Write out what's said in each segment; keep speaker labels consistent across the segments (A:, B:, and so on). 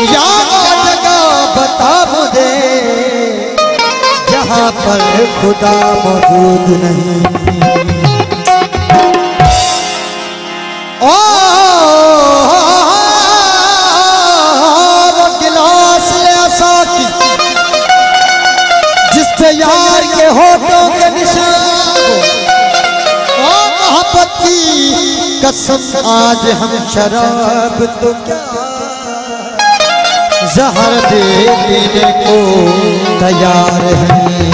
A: यहाँ जगह बता मुझे जहाँ पर खुदा मौजूद नहीं। ओ वो गिलास ले आसा की जिस पे यार के होठों के निशान, ओ मोहब्बत की कसम आज हम शराब तो क्या जहर दे पीने को तैयार हैं।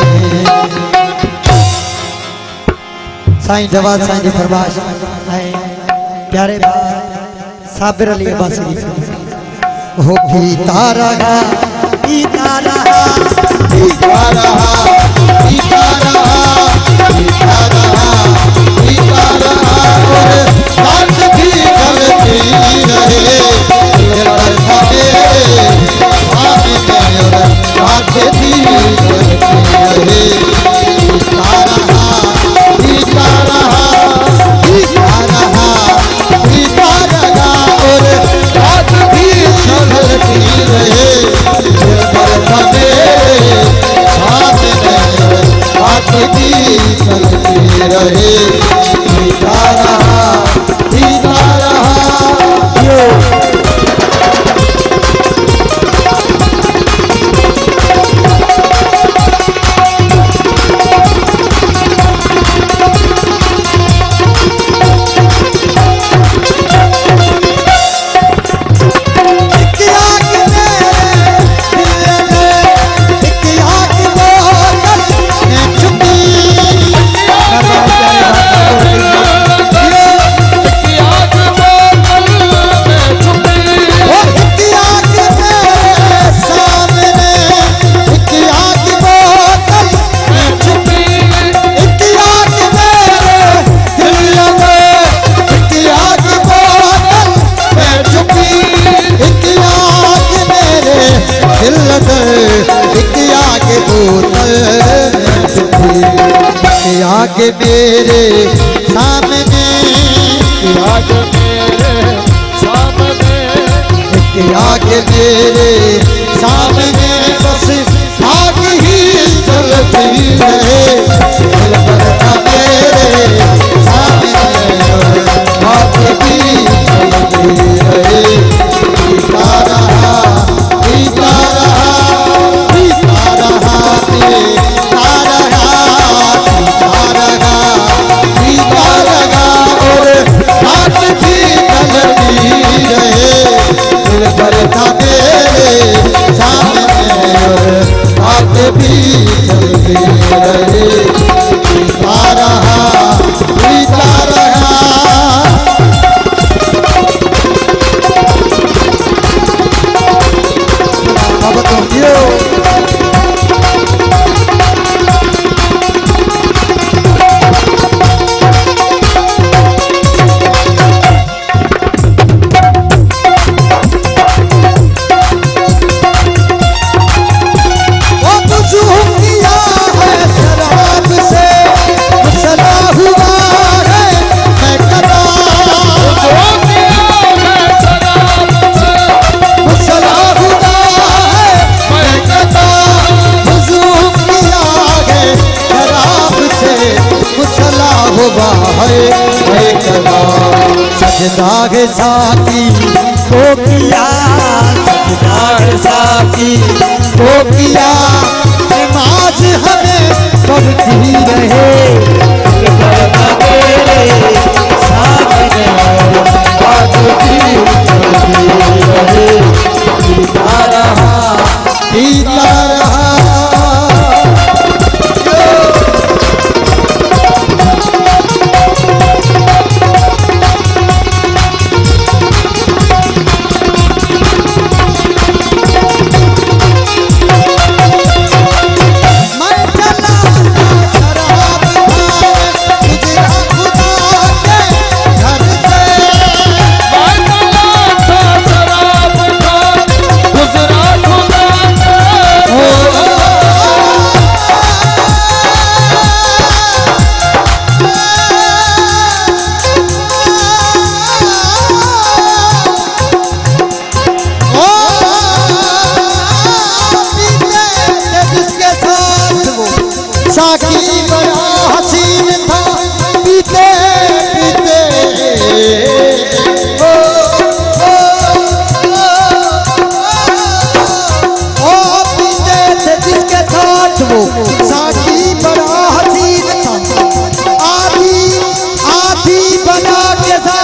A: साईं जवाद साईं जी फरमाश प्यारे साबिर अली अब्बासी हो पीता रहा पीता रहा पीता रहा पीता रहा पीता रहा पीता रहा और बात भी करती रहे बात भी करती रहे। पीता रहा पीता रहा पीता रहा पीता रहा और बात भी चलती रहे। बात भी चलती रहे। पीता रहा पीता रहा। आगे मेरे सामने आगे मेरे सामने आगे मेरे सामने बस आग ही चलती रहे। मेरे सामने आग भी चलती रहे। पीता रहा पीता रहा पीता रहा पीता रहा पीता रहा और बात भी चलती रहे। दिल करता मेरे सामने और बात भी चलती रहे। पीता रहा पीता रहा। अब तो सजदा साकी को किया सजदा साकी को किया नमाज हमें पढ़ती रहे। सामने बात भी चलती रहे। पीता रहा पीता रहा। वाला के साथ